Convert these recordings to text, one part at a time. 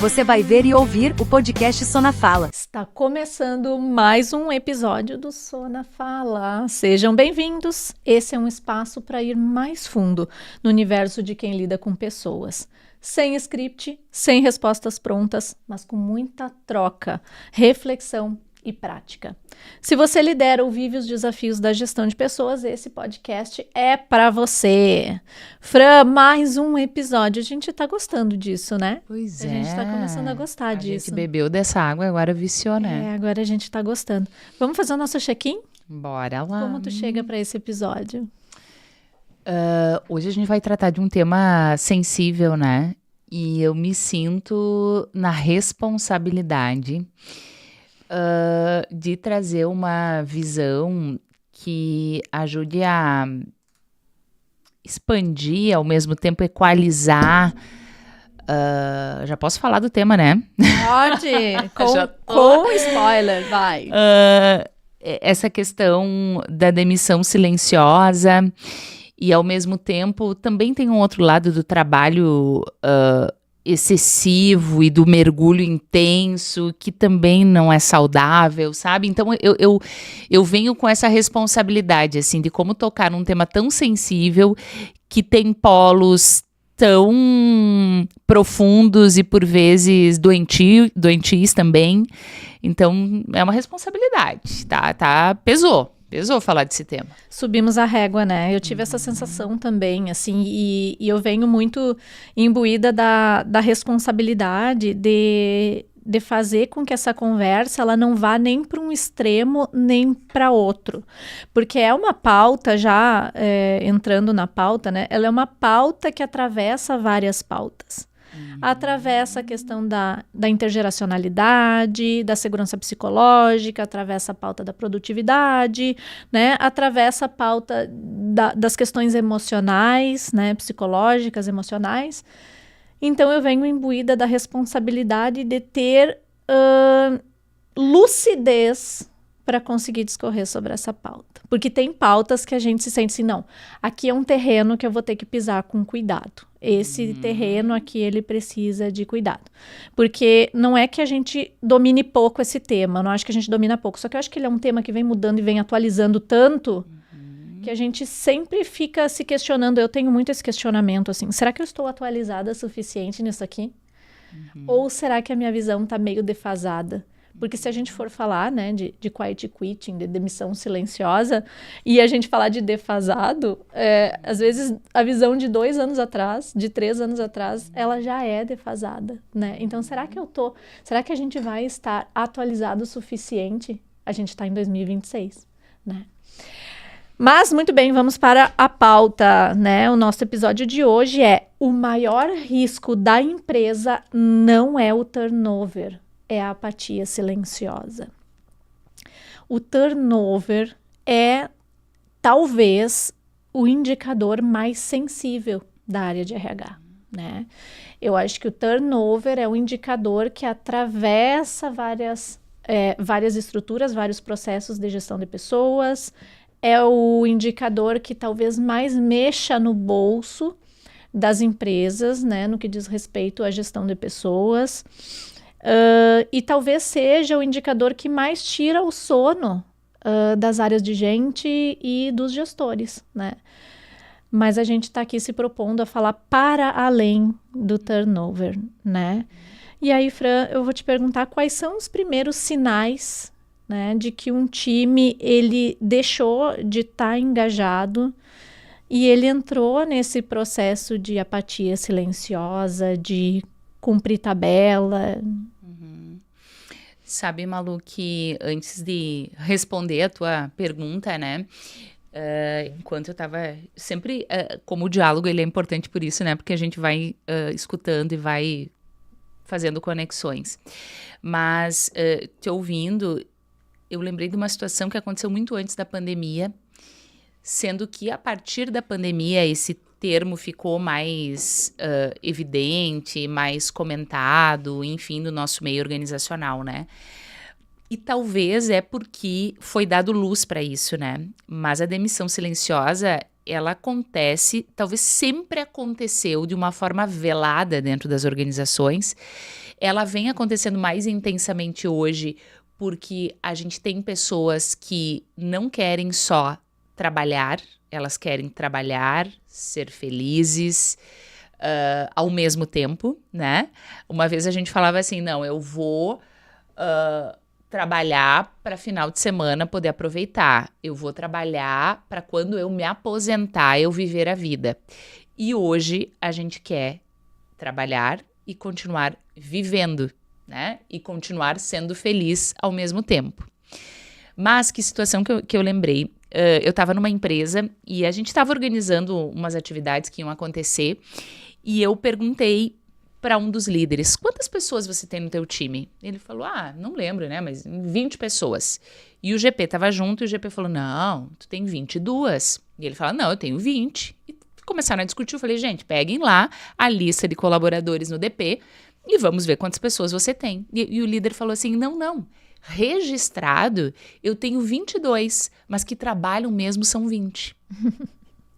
Você vai ver e ouvir o podcast Sona Fala. Está começando mais um episódio do Sona Fala. Sejam bem-vindos. Esse é um espaço para ir mais fundo no universo de quem lida com pessoas. Sem script, sem respostas prontas, mas com muita troca, reflexão e prática. Se você lidera ou vive os desafios da gestão de pessoas, esse podcast é para você. Fran, mais um episódio. A gente tá gostando disso, né? Pois A é. gente tá começando a gostar disso. A gente bebeu dessa água e agora viciou, né? Agora a gente tá gostando. Vamos fazer o nosso check-in? Bora lá. Como tu chega para esse episódio? Hoje a gente vai tratar de um tema sensível, né? E eu me sinto na responsabilidade de trazer uma visão que ajude a expandir, ao mesmo tempo equalizar. Já posso falar do tema, né? Pode! Com spoiler, vai! Essa questão da demissão silenciosa e, ao mesmo tempo, também tem um outro lado do trabalho excessivo e do mergulho intenso, que também não é saudável, sabe? Então, eu venho com essa responsabilidade, assim, de como tocar num tema tão sensível, que tem polos tão profundos e, por vezes, doentios também. Então, é uma responsabilidade, tá? Pesou falar desse tema. Subimos a régua, né? Eu tive essa sensação também, assim, e eu venho muito imbuída da responsabilidade de fazer com que essa conversa ela não vá nem para um extremo nem para outro, porque é uma pauta já entrando na pauta, né? Ela é uma pauta que atravessa várias pautas. Atravessa a questão da intergeracionalidade, da segurança psicológica, atravessa a pauta da produtividade, né? Atravessa a pauta das questões emocionais, né? Psicológicas, emocionais. Então, eu venho imbuída da responsabilidade de ter lucidez para conseguir discorrer sobre essa pauta. Porque tem pautas que a gente se sente assim, não, aqui é um terreno que eu vou ter que pisar com cuidado. Esse terreno aqui, ele precisa de cuidado. Porque não é que a gente domine pouco esse tema, não acho que a gente domina pouco, só que eu acho que ele é um tema que vem mudando e vem atualizando tanto que a gente sempre fica se questionando. Eu tenho muito esse questionamento, assim, será que eu estou atualizada o suficiente nisso aqui? Ou será que a minha visão está meio defasada? Porque se a gente for falar, né, de quiet quitting, de demissão silenciosa, e a gente falar de defasado, às vezes a visão de 2 anos atrás, de 3 anos atrás, ela já é defasada, né? Então, será que a gente vai estar atualizado o suficiente? A gente está em 2026, né? Mas, muito bem, vamos para a pauta, né? O nosso episódio de hoje é: o maior risco da empresa não é o turnover, é a apatia silenciosa. O turnover é, talvez, o indicador mais sensível da área de RH, né? Eu acho que o turnover é o indicador que atravessa várias estruturas, vários processos de gestão de pessoas, é o indicador que talvez mais mexa no bolso das empresas, né, no que diz respeito à gestão de pessoas. E talvez seja o indicador que mais tira o sono das áreas de gente e dos gestores, né? Mas a gente está aqui se propondo a falar para além do turnover, né? E aí, Fran, eu vou te perguntar quais são os primeiros sinais, né, de que um time ele deixou de estar engajado e ele entrou nesse processo de apatia silenciosa, de cumprir tabela. Sabe, Malu, que antes de responder a tua pergunta, né, enquanto eu estava sempre, como o diálogo ele é importante por isso, né, porque a gente vai escutando e vai fazendo conexões, mas te ouvindo, eu lembrei de uma situação que aconteceu muito antes da pandemia, sendo que a partir da pandemia esse termo ficou mais evidente, mais comentado, enfim, no nosso meio organizacional, né? E talvez é porque foi dado luz para isso, né? Mas a demissão silenciosa, ela acontece, talvez sempre aconteceu de uma forma velada dentro das organizações. Ela vem acontecendo mais intensamente hoje porque a gente tem pessoas que não querem só trabalhar, elas querem trabalhar, ser felizes, ao mesmo tempo, né? Uma vez a gente falava assim, não, eu vou trabalhar para final de semana poder aproveitar. Eu vou trabalhar para quando eu me aposentar, eu viver a vida. E hoje a gente quer trabalhar e continuar vivendo, né? E continuar sendo feliz ao mesmo tempo. Mas que situação que eu lembrei. Eu estava numa empresa e a gente estava organizando umas atividades que iam acontecer e eu perguntei para um dos líderes, quantas pessoas você tem no teu time? Ele falou, não lembro, né, mas 20 pessoas. E o GP estava junto e o GP falou, não, tu tem 22. E ele falou, não, eu tenho 20. E começaram a discutir, eu falei, gente, peguem lá a lista de colaboradores no DP e vamos ver quantas pessoas você tem. E o líder falou assim, não, registrado eu tenho 22, mas que trabalham mesmo são 20.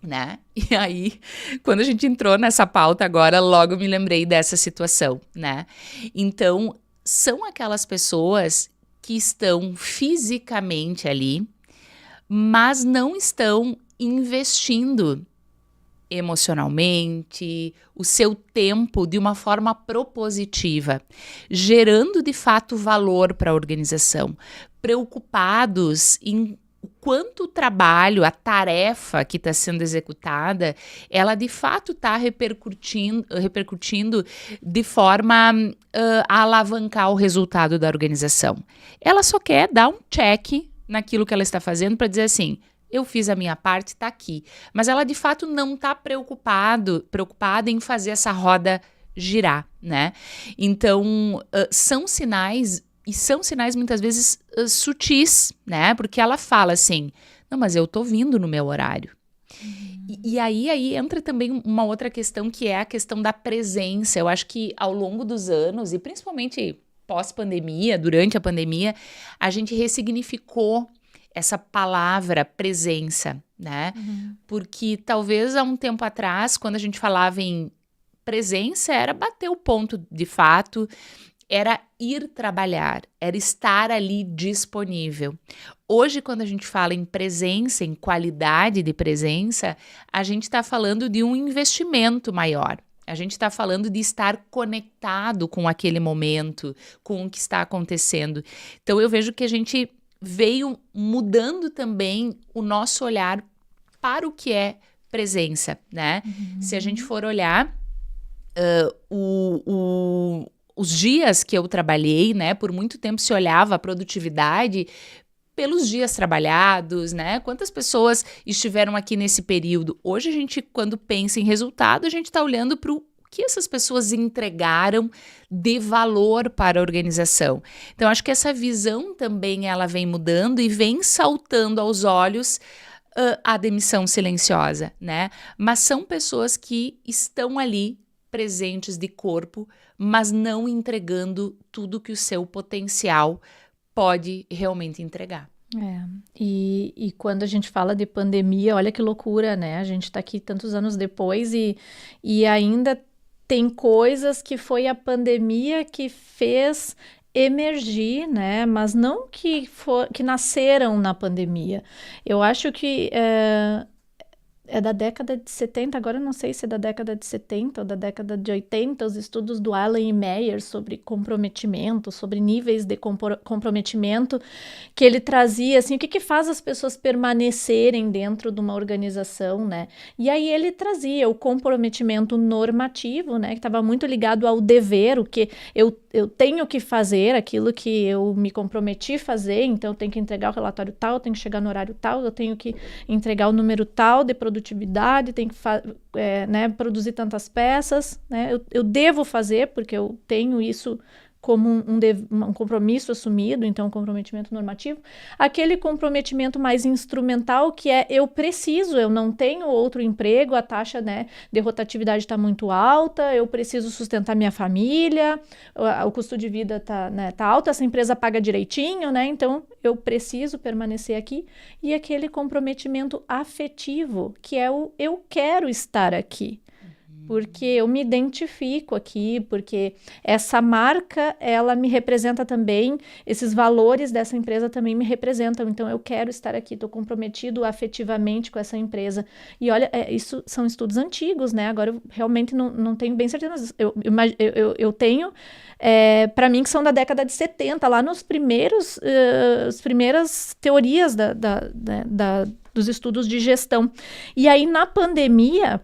Né? E aí, quando a gente entrou nessa pauta agora, logo me lembrei dessa situação, né? Então, são aquelas pessoas que estão fisicamente ali, mas não estão investindo emocionalmente, o seu tempo de uma forma propositiva, gerando de fato valor para a organização, preocupados em o quanto o trabalho, a tarefa que está sendo executada, ela de fato está repercutindo de forma a alavancar o resultado da organização. Ela só quer dar um check naquilo que ela está fazendo para dizer assim, eu fiz a minha parte, está aqui. Mas ela de fato não está preocupada em fazer essa roda girar, né? Então, são sinais. E são sinais muitas vezes sutis, né? Porque ela fala assim, não, mas eu tô vindo no meu horário. E aí entra também uma outra questão que é a questão da presença. Eu acho que ao longo dos anos, e principalmente pós-pandemia, durante a pandemia, a gente ressignificou essa palavra presença, né? Porque talvez há um tempo atrás, quando a gente falava em presença, era bater o ponto de fato, era ir trabalhar, era estar ali disponível. Hoje, quando a gente fala em presença, em qualidade de presença, a gente está falando de um investimento maior. A gente está falando de estar conectado com aquele momento, com o que está acontecendo. Então, eu vejo que a gente veio mudando também o nosso olhar para o que é presença, né? Se a gente for olhar os dias que eu trabalhei, né, por muito tempo se olhava a produtividade pelos dias trabalhados, né, quantas pessoas estiveram aqui nesse período. Hoje a gente, quando pensa em resultado, a gente está olhando para o que essas pessoas entregaram de valor para a organização. Então, acho que essa visão também ela vem mudando e vem saltando aos olhos a demissão silenciosa, né, mas são pessoas que estão ali presentes de corpo, mas não entregando tudo que o seu potencial pode realmente entregar. E quando a gente fala de pandemia, olha que loucura, né? A gente tá aqui tantos anos depois e ainda tem coisas que foi a pandemia que fez emergir, né? Mas não que nasceram na pandemia. Eu acho que é da década de 70, agora eu não sei se é da década de 70 ou da década de 80, os estudos do Alan e Meyer sobre comprometimento, sobre níveis de comprometimento, que ele trazia, assim, o que faz as pessoas permanecerem dentro de uma organização, né? E aí ele trazia o comprometimento normativo, né, que estava muito ligado ao dever, o que eu tenho que fazer, aquilo que eu me comprometi a fazer, então eu tenho que entregar o relatório tal, eu tenho que chegar no horário tal, eu tenho que entregar o número tal de produtividade, tenho que né, produzir tantas peças, né, eu devo fazer porque eu tenho isso como um compromisso assumido, então um comprometimento normativo, aquele comprometimento mais instrumental, que é eu não tenho outro emprego, a taxa, né, de rotatividade está muito alta, eu preciso sustentar minha família, o custo de vida está, né, tá alto, essa empresa paga direitinho, né, então eu preciso permanecer aqui, e aquele comprometimento afetivo, que é o eu quero estar aqui. Porque eu me identifico aqui, porque essa marca, ela me representa também, esses valores dessa empresa também me representam, então eu quero estar aqui, estou comprometido afetivamente com essa empresa. E olha, isso são estudos antigos, né? Agora eu realmente não tenho bem certeza, mas eu tenho, para mim, que são da década de 70, lá nos as primeiras teorias dos estudos de gestão. E aí, na pandemia,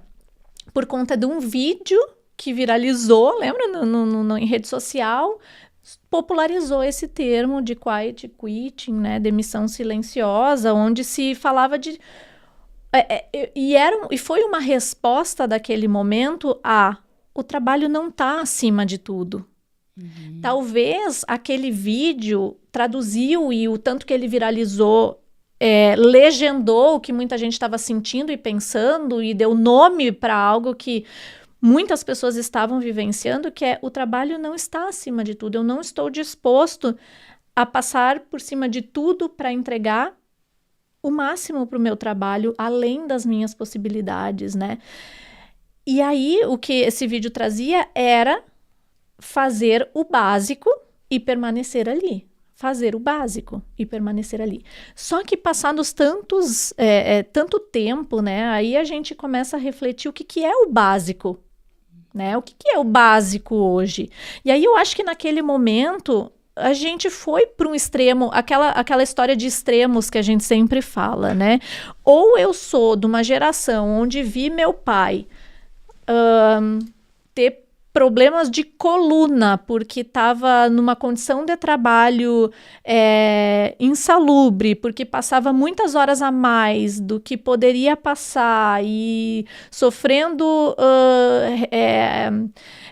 por conta de um vídeo que viralizou, lembra, em rede social, popularizou esse termo de quiet quitting, né, demissão silenciosa, onde se falava de... E foi uma resposta daquele momento o trabalho não está acima de tudo. Uhum. Talvez aquele vídeo traduziu, e o tanto que ele viralizou, legendou o que muita gente estava sentindo e pensando, e deu nome para algo que muitas pessoas estavam vivenciando, que é: o trabalho não está acima de tudo, eu não estou disposto a passar por cima de tudo para entregar o máximo para o meu trabalho, além das minhas possibilidades, né? E aí, o que esse vídeo trazia era fazer o básico e permanecer ali. Fazer o básico e permanecer ali. Só que passados tanto tempo, né, aí a gente começa a refletir o que é o básico, né? O que é o básico hoje? E aí eu acho que naquele momento a gente foi para um extremo, aquela história de extremos que a gente sempre fala, né? Ou eu sou de uma geração onde vi meu pai ter problemas de coluna, porque estava numa condição de trabalho insalubre, porque passava muitas horas a mais do que poderia passar e sofrendo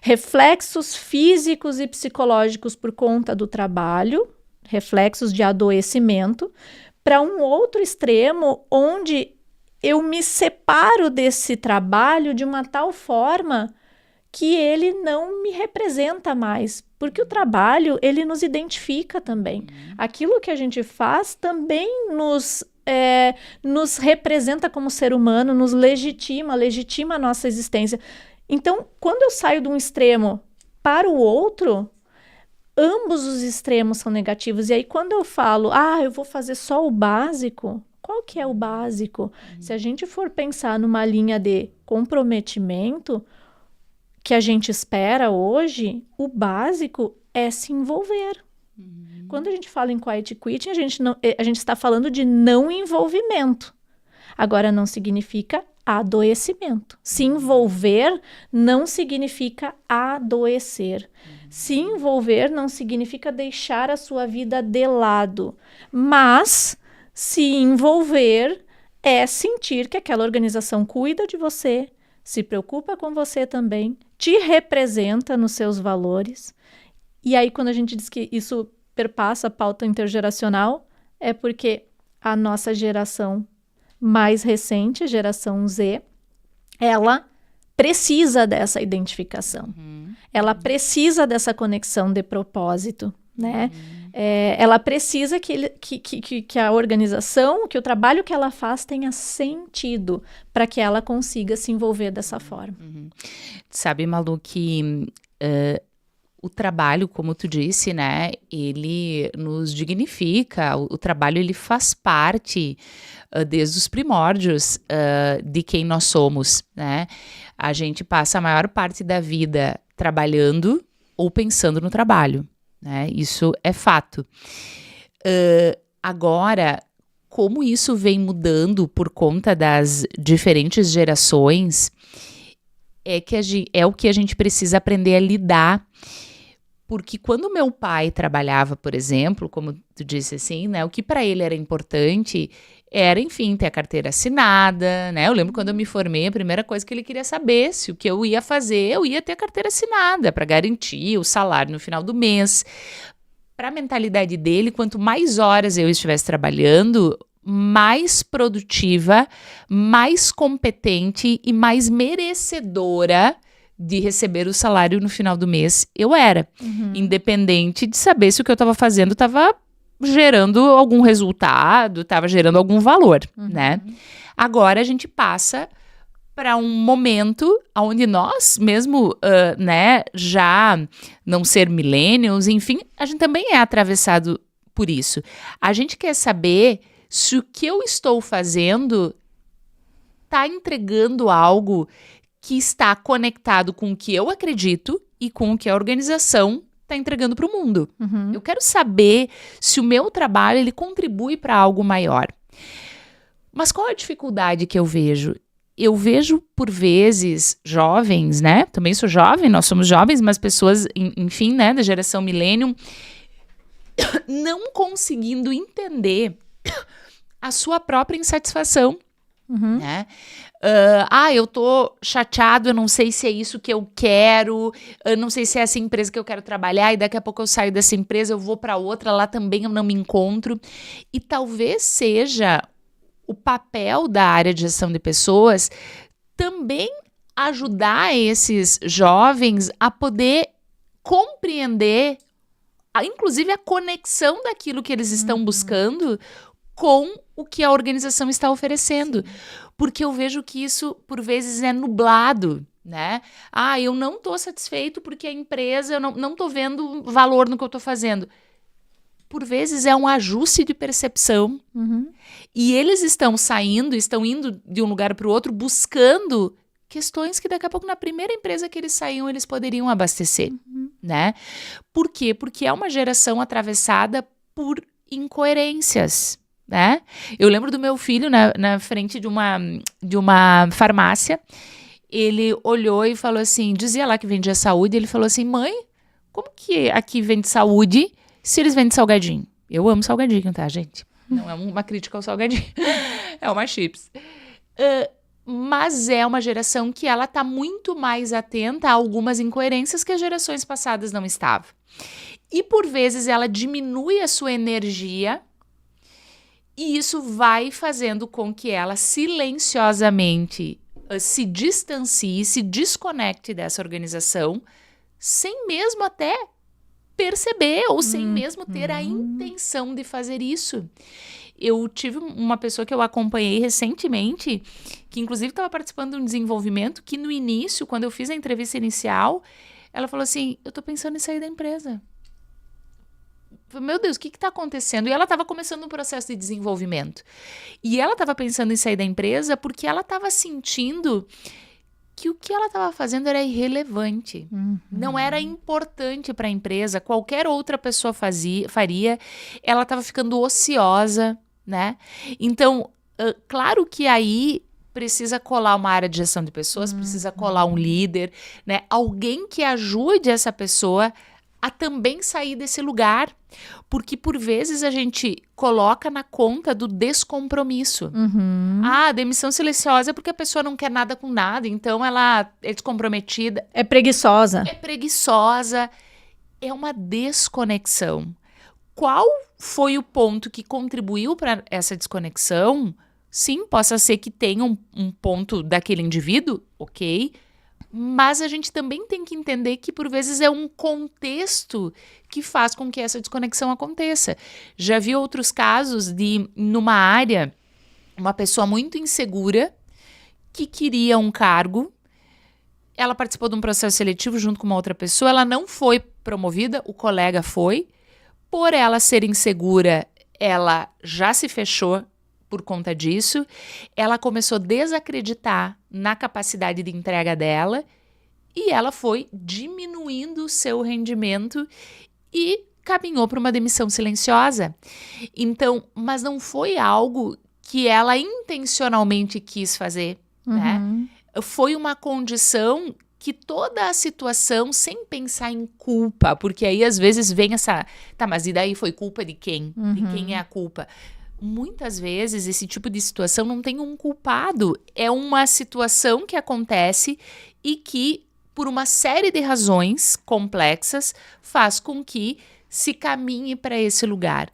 reflexos físicos e psicológicos por conta do trabalho, reflexos de adoecimento, para um outro extremo onde eu me separo desse trabalho de uma tal forma que ele não me representa mais, porque o trabalho, ele nos identifica também. Aquilo que a gente faz também nos representa como ser humano, nos legitima a nossa existência. Então, quando eu saio de um extremo para o outro, ambos os extremos são negativos. E aí, quando eu falo, eu vou fazer só o básico, qual que é o básico? Se a gente for pensar numa linha de comprometimento, que a gente espera hoje, o básico é se envolver. Quando a gente fala em quiet quitting, a gente está falando de não envolvimento. Agora, não significa adoecimento. Se envolver não significa adoecer. Se envolver não significa deixar a sua vida de lado. Mas se envolver é sentir que aquela organização cuida de você, se preocupa com você também, te representa nos seus valores. E aí, quando a gente diz que isso perpassa a pauta intergeracional, é porque a nossa geração mais recente, geração Z, ela precisa dessa identificação. Ela precisa dessa conexão de propósito, né? Ela precisa que a organização, que o trabalho que ela faz tenha sentido para que ela consiga se envolver dessa forma. Sabe, Malu, que o trabalho, como tu disse, né, ele nos dignifica, o trabalho ele faz parte desde os primórdios de quem nós somos, né? A gente passa a maior parte da vida trabalhando ou pensando no trabalho. Né? Isso é fato. Agora, como isso vem mudando por conta das diferentes gerações, é o que a gente precisa aprender a lidar, Porque quando meu pai trabalhava, por exemplo, como tu disse assim, né, o que para ele era importante era, enfim, ter a carteira assinada, né? Eu lembro quando eu me formei, a primeira coisa que ele queria saber se o que eu ia fazer, eu ia ter a carteira assinada para garantir o salário no final do mês. Para a mentalidade dele, quanto mais horas eu estivesse trabalhando, mais produtiva, mais competente e mais merecedora de receber o salário no final do mês eu era. Independente de saber se o que eu estava fazendo estava gerando algum resultado, estava gerando algum valor, né? Agora a gente passa para um momento onde nós, mesmo, né, já não ser millennials, enfim, a gente também é atravessado por isso. A gente quer saber se o que eu estou fazendo está entregando algo que está conectado com o que eu acredito e com o que a organização está entregando para o mundo. Eu quero saber se o meu trabalho ele contribui para algo maior. Mas qual a dificuldade que eu vejo? Eu vejo, por vezes, jovens, né? Também sou jovem, nós somos jovens, mas pessoas, enfim, né, da geração millennium, não conseguindo entender a sua própria insatisfação, né? Eu tô chateado, eu não sei se é isso que eu quero, eu não sei se é essa empresa que eu quero trabalhar e daqui a pouco eu saio dessa empresa, eu vou para outra, lá também eu não me encontro. E talvez seja o papel da área de gestão de pessoas também ajudar esses jovens a poder compreender, inclusive a conexão daquilo que eles estão buscando com o que a organização está oferecendo. Porque eu vejo que isso, por vezes, é nublado, né? Eu não estou satisfeito porque a empresa, eu não estou vendo valor no que eu estou fazendo. Por vezes é um ajuste de percepção. E eles estão indo de um lugar para o outro, buscando questões que daqui a pouco, na primeira empresa que eles saíam, eles poderiam abastecer, né? Por quê? Porque é uma geração atravessada por incoerências, né? Eu lembro do meu filho na frente de uma farmácia, ele olhou e falou assim, dizia lá que vendia saúde, ele falou assim, mãe, como que aqui vende saúde se eles vendem salgadinho? Eu amo salgadinho, tá, gente? Não é uma crítica ao salgadinho, é uma chips. Mas é uma geração que ela tá muito mais atenta a algumas incoerências que as gerações passadas não estavam. E por vezes ela diminui a sua energia e isso vai fazendo com que ela silenciosamente se distancie, se desconecte dessa organização, sem mesmo até perceber ou sem mesmo ter a intenção de fazer isso. Eu tive uma pessoa que eu acompanhei recentemente, que inclusive estava participando de um desenvolvimento, que no início, quando eu fiz a entrevista inicial, ela falou assim, eu tô pensando em sair da empresa. Meu Deus, o que está acontecendo? E ela estava começando um processo de desenvolvimento. E ela estava pensando em sair da empresa porque ela estava sentindo que o que ela estava fazendo era irrelevante. Não era importante para a empresa. Qualquer outra pessoa faria. Ela estava ficando ociosa, né? Então, claro que aí precisa colar uma área de gestão de pessoas, precisa colar um líder, né? Alguém que ajude essa pessoa a também sair desse lugar, porque por vezes a gente coloca na conta do descompromisso. Demissão silenciosa é porque a pessoa não quer nada com nada, então ela é descomprometida. É preguiçosa. É uma desconexão. Qual foi o ponto que contribuiu para essa desconexão? Sim, possa ser que tenha um ponto daquele indivíduo, ok, mas a gente também tem que entender que, por vezes, é um contexto que faz com que essa desconexão aconteça. Já vi outros casos de, numa área, uma pessoa muito insegura que queria um cargo, ela participou de um processo seletivo junto com uma outra pessoa, ela não foi promovida, o colega foi. Por ela ser insegura, ela já se fechou por conta disso, ela começou a desacreditar na capacidade de entrega dela e ela foi diminuindo o seu rendimento e caminhou para uma demissão silenciosa. Então, mas não foi algo que ela intencionalmente quis fazer, né? Foi uma condição que toda a situação, sem pensar em culpa, porque aí às vezes vem essa, tá, mas e daí foi culpa de quem? De quem é a culpa? Muitas vezes esse tipo de situação não tem um culpado, é uma situação que acontece e que, por uma série de razões complexas, faz com que se caminhe para esse lugar.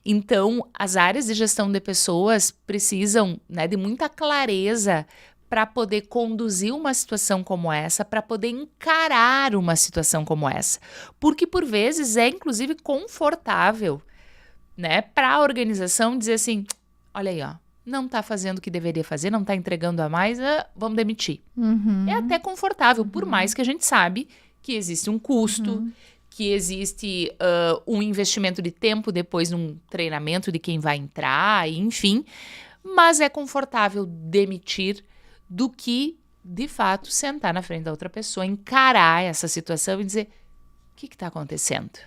Então, as áreas de gestão de pessoas precisam, né, de muita clareza para poder conduzir uma situação como essa, para poder encarar uma situação como essa. Porque, por vezes, é inclusive confortável, né, para a organização dizer assim, olha aí, ó, não está fazendo o que deveria fazer, não está entregando a mais, vamos demitir. É até confortável, por mais que a gente sabe que existe um custo, que existe um investimento de tempo depois num treinamento de quem vai entrar, enfim, mas é confortável demitir do que, de fato, sentar na frente da outra pessoa, encarar essa situação e dizer, o que está acontecendo?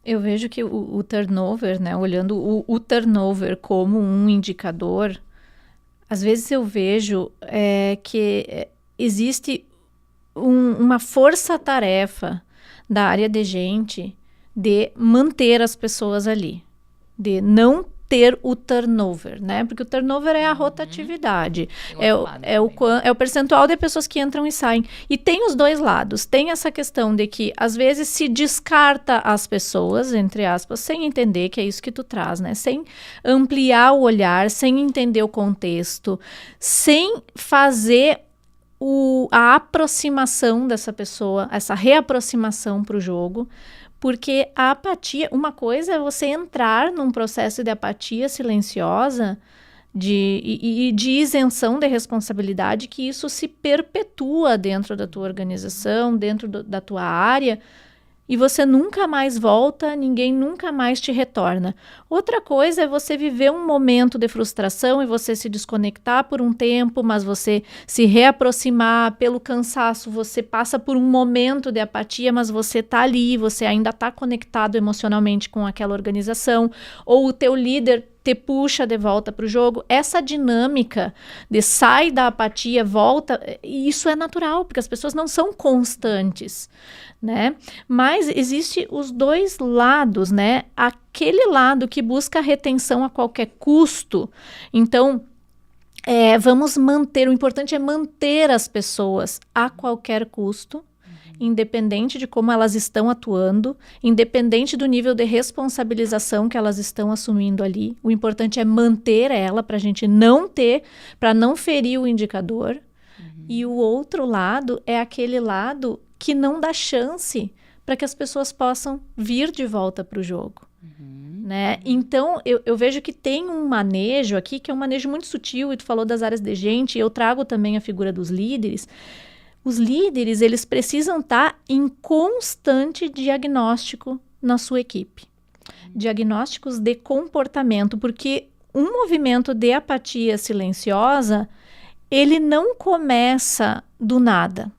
Eu vejo que o turnover, né, olhando o turnover como um indicador, às vezes eu vejo que existe uma força-tarefa da área de gente de manter as pessoas ali, de não ter o turnover, né? Porque o turnover é a rotatividade, é o percentual de pessoas que entram e saem. E tem os dois lados. Tem essa questão de que, às vezes, se descarta as pessoas, entre aspas, sem entender que é isso que tu traz, né? Sem ampliar o olhar, sem entender o contexto, sem fazer a aproximação dessa pessoa, essa reaproximação para o jogo, porque a apatia, uma coisa é você entrar num processo de apatia silenciosa e de isenção de responsabilidade, que isso se perpetua dentro da tua organização, dentro da tua área, e você nunca mais volta, ninguém nunca mais te retorna. Outra coisa é você viver um momento de frustração e você se desconectar por um tempo, mas você se reaproximar pelo cansaço, você passa por um momento de apatia, mas você está ali, você ainda está conectado emocionalmente com aquela organização, ou o teu líder te puxa de volta para o jogo. Essa dinâmica de sai da apatia, volta, isso é natural, porque as pessoas não são constantes, né? Mas existe os dois lados, né? Aquele lado que busca a retenção a qualquer custo. Então, vamos manter, o importante é manter as pessoas a qualquer custo, independente de como elas estão atuando, independente do nível de responsabilização que elas estão assumindo ali. O importante é manter ela para a gente não ter, para não ferir o indicador. E o outro lado é aquele lado que não dá chance para que as pessoas possam vir de volta para o jogo. Né? Então, eu vejo que tem um manejo aqui, que é um manejo muito sutil, e tu falou das áreas de gente, e eu trago também a figura dos líderes. Os líderes, eles precisam estar em constante diagnóstico na sua equipe. Diagnósticos de comportamento, porque um movimento de apatia silenciosa, ele não começa do nada.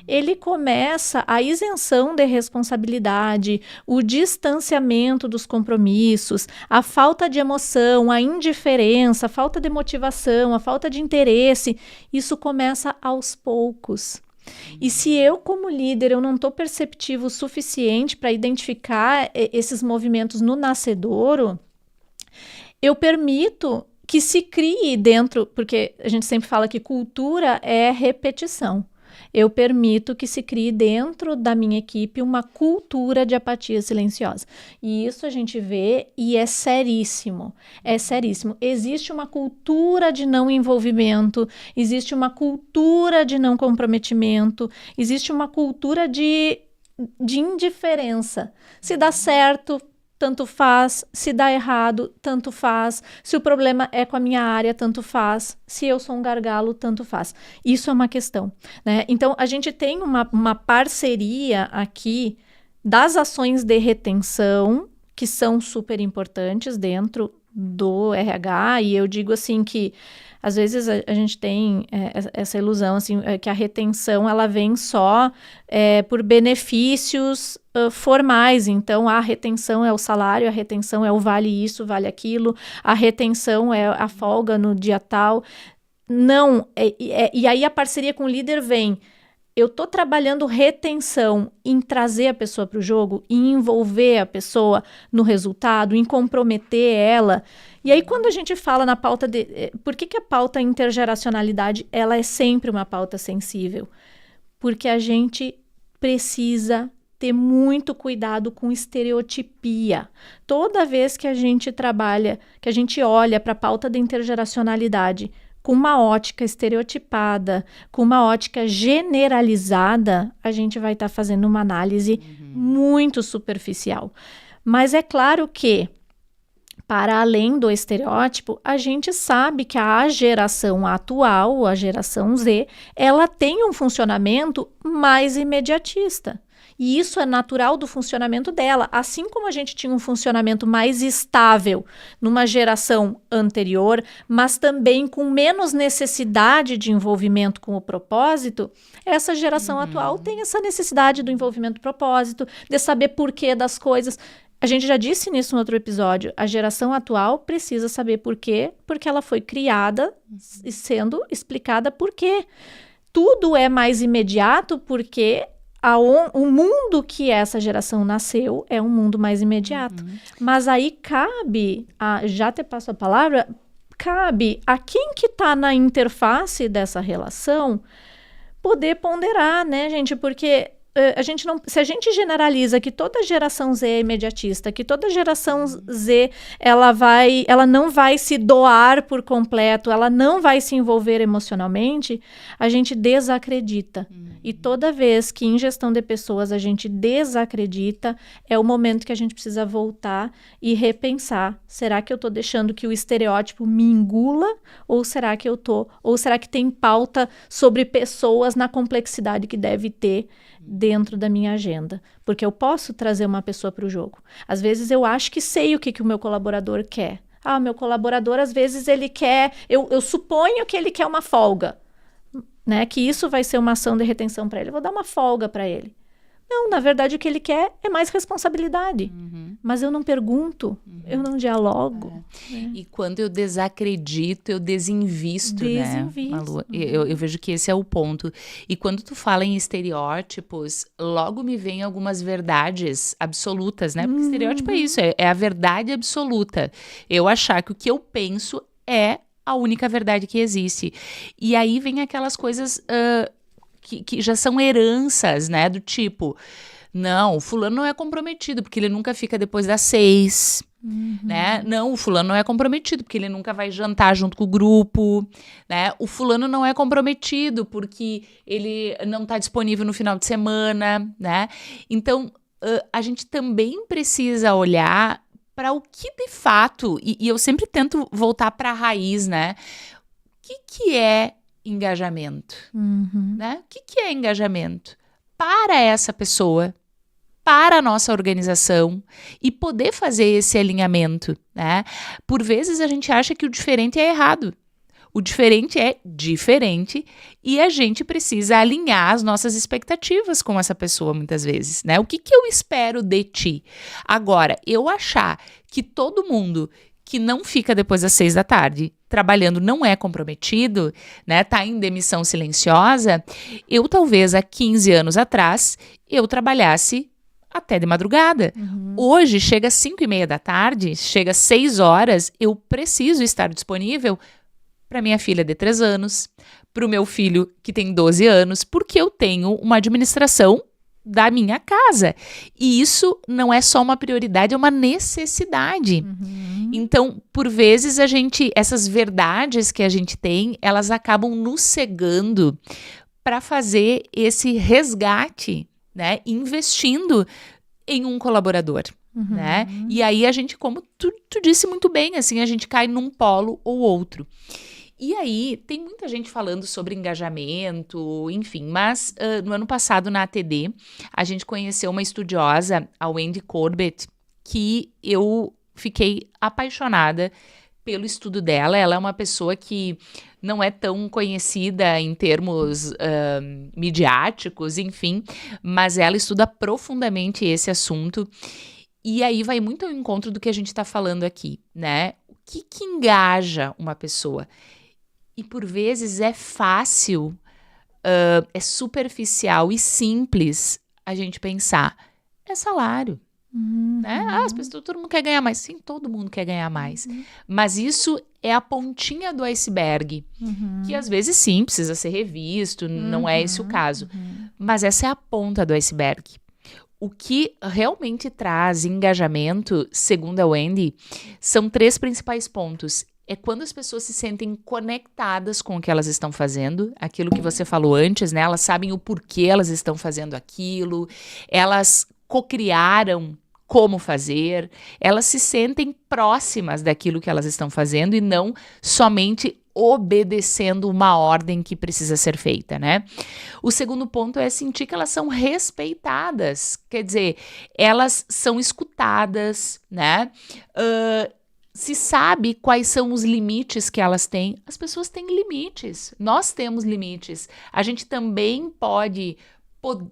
Ele começa a isenção de responsabilidade, o distanciamento dos compromissos, a falta de emoção, a indiferença, a falta de motivação, a falta de interesse. Isso começa aos poucos. E se eu, como líder, eu não estou perceptivo o suficiente para identificar esses movimentos no nascedouro, eu permito que se crie dentro, porque a gente sempre fala que cultura é repetição. Eu permito que se crie dentro da minha equipe uma cultura de apatia silenciosa. E isso a gente vê e é seríssimo. É seríssimo. Existe uma cultura de não envolvimento, existe uma cultura de não comprometimento, existe uma cultura de indiferença. Se dá certo, tanto faz. Se dá errado, tanto faz. Se o problema é com a minha área, tanto faz. Se eu sou um gargalo, tanto faz. Isso é uma questão, né? Então, a gente tem uma parceria aqui das ações de retenção, que são super importantes dentro do RH, e eu digo assim que às vezes a gente tem essa ilusão assim, que a retenção ela vem só por benefícios formais. Então, a retenção é o salário, a retenção é o vale isso, vale aquilo, a retenção é a folga no dia tal. Não, e aí a parceria com o líder vem eu tô trabalhando retenção em trazer a pessoa para o jogo, em envolver a pessoa no resultado, em comprometer ela. E aí, quando a gente fala na pauta por que a pauta intergeracionalidade, ela é sempre uma pauta sensível? Porque a gente precisa ter muito cuidado com estereotipia. Toda vez que a gente trabalha, que a gente olha para a pauta da intergeracionalidade com uma ótica estereotipada, com uma ótica generalizada, a gente vai estar fazendo uma análise muito superficial. Mas é claro que, para além do estereótipo, a gente sabe que a geração atual, a geração Z, ela tem um funcionamento mais imediatista. E isso é natural do funcionamento dela. Assim como a gente tinha um funcionamento mais estável numa geração anterior, mas também com menos necessidade de envolvimento com o propósito, essa geração atual tem essa necessidade do envolvimento do propósito, de saber porquê das coisas. A gente já disse nisso em outro episódio, a geração atual precisa saber por quê, porque ela foi criada e sendo explicada por quê. Tudo é mais imediato porque o mundo que essa geração nasceu é um mundo mais imediato. Mas aí cabe, já te passo a palavra, cabe a quem que está na interface dessa relação poder ponderar, né, gente? Porque se a gente generaliza que toda geração Z é imediatista, que toda geração Z ela não vai se doar por completo, ela não vai se envolver emocionalmente, a gente desacredita. E toda vez que em gestão de pessoas a gente desacredita, é o momento que a gente precisa voltar e repensar. Será que eu estou deixando que o estereótipo me engula? Ou será que tem pauta sobre pessoas na complexidade que deve ter dentro da minha agenda, porque eu posso trazer uma pessoa para o jogo. Às vezes eu acho que sei o que o meu colaborador quer. O meu colaborador, às vezes, ele quer... Eu suponho que ele quer uma folga, né? Que isso vai ser uma ação de retenção para ele. Eu vou dar uma folga para ele. Não, na verdade, o que ele quer é mais responsabilidade. Mas eu não pergunto, eu não dialogo. E quando eu desacredito, eu desinvisto, né, Malu? Eu vejo que esse é o ponto. E quando tu fala em estereótipos, logo me vem algumas verdades absolutas, né? Porque estereótipo é isso, é a verdade absoluta. Eu achar que o que eu penso é a única verdade que existe. E aí vem aquelas coisas... Que já são heranças, né? Do tipo, não, o fulano não é comprometido porque ele nunca fica depois das 6, né? Não, o fulano não é comprometido porque ele nunca vai jantar junto com o grupo, né? O fulano não é comprometido porque ele não está disponível no final de semana, né? Então, a gente também precisa olhar para o que de fato, e eu sempre tento voltar para a raiz, né? O que é engajamento, né? O que é engajamento? Para essa pessoa, para a nossa organização e poder fazer esse alinhamento, né? Por vezes a gente acha que o diferente é errado. O diferente é diferente e a gente precisa alinhar as nossas expectativas com essa pessoa muitas vezes, né? O que eu espero de ti? Agora, eu achar que todo mundo que não fica depois das 6 da tarde trabalhando não é comprometido, né, tá em demissão silenciosa, eu talvez há 15 anos atrás, eu trabalhasse até de madrugada. Hoje, chega às 5:30 da tarde, chega às 6 horas, eu preciso estar disponível para minha filha de 3 anos, para o meu filho que tem 12 anos, porque eu tenho uma administração da minha casa. E isso não é só uma prioridade, é uma necessidade. Então, por vezes, essas verdades que a gente tem, elas acabam nos cegando para fazer esse resgate, né? Investindo em um colaborador, né? E aí a gente, como tu disse muito bem, assim, a gente cai num polo ou outro. E aí, tem muita gente falando sobre engajamento, enfim, mas no ano passado, na ATD, a gente conheceu uma estudiosa, a Wendy Corbett, que eu fiquei apaixonada pelo estudo dela. Ela é uma pessoa que não é tão conhecida em termos midiáticos, enfim, mas ela estuda profundamente esse assunto. E aí vai muito ao encontro do que a gente está falando aqui, né? O que engaja uma pessoa? E por vezes é fácil é superficial e simples a gente pensar, é salário. Né? As pessoas, todo mundo quer ganhar mais. Sim, todo mundo quer ganhar mais. Mas isso é a pontinha do iceberg, que às vezes sim, precisa ser revisto, não é esse o caso. Mas essa é a ponta do iceberg. O que realmente traz engajamento, segundo a Wendy, são 3 principais pontos. É quando as pessoas se sentem conectadas com o que elas estão fazendo, aquilo que você falou antes, né? Elas sabem o porquê elas estão fazendo aquilo, elas cocriaram como fazer, elas se sentem próximas daquilo que elas estão fazendo e não somente obedecendo uma ordem que precisa ser feita, né? O segundo ponto é sentir que elas são respeitadas, quer dizer, elas são escutadas, né? Se sabe quais são os limites que elas têm. As pessoas têm limites, nós temos limites. A gente também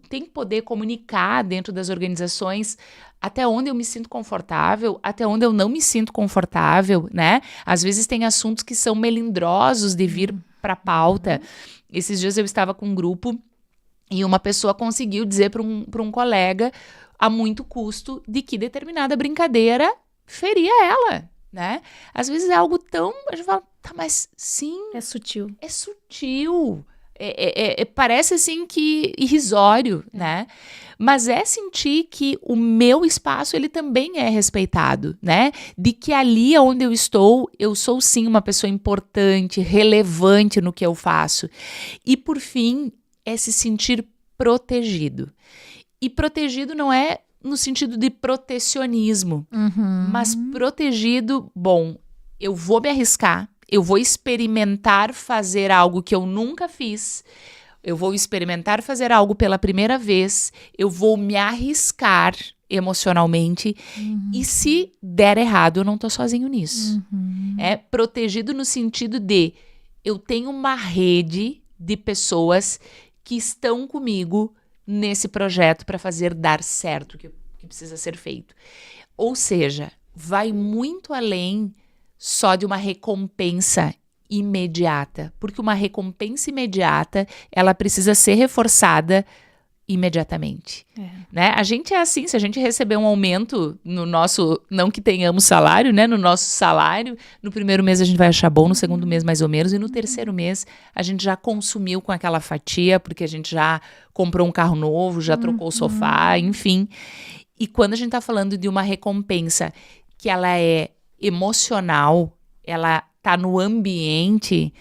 tem que poder comunicar dentro das organizações até onde eu me sinto confortável, até onde eu não me sinto confortável, né? Às vezes tem assuntos que são melindrosos de vir para a pauta. Esses dias eu estava com um grupo e uma pessoa conseguiu dizer para um colega a muito custo de que determinada brincadeira feria ela, né? Às vezes é algo tão... A gente fala, tá, mas sim... É sutil. É sutil. Parece assim que irrisório, né? Mas é sentir que o meu espaço, ele também é respeitado, né? De que ali onde eu sou sim uma pessoa importante, relevante no que eu faço. E por fim, é se sentir protegido. E protegido não é no sentido de protecionismo, mas protegido, bom, eu vou me arriscar, eu vou experimentar fazer algo que eu nunca fiz, eu vou experimentar fazer algo pela primeira vez, eu vou me arriscar emocionalmente e se der errado, eu não tô sozinho nisso. É protegido no sentido de eu tenho uma rede de pessoas que estão comigo nesse projeto para fazer dar certo o que precisa ser feito. Ou seja, vai muito além só de uma recompensa imediata, porque uma recompensa imediata, ela precisa ser reforçada imediatamente. Né? A gente é assim, se a gente receber um aumento no nosso, não que tenhamos salário, né? No nosso salário, no primeiro mês a gente vai achar bom, no segundo mês mais ou menos, e no terceiro mês a gente já consumiu com aquela fatia, porque a gente já comprou um carro novo, já trocou o sofá, enfim. E quando a gente está falando de uma recompensa que ela é emocional, ela tá no ambiente,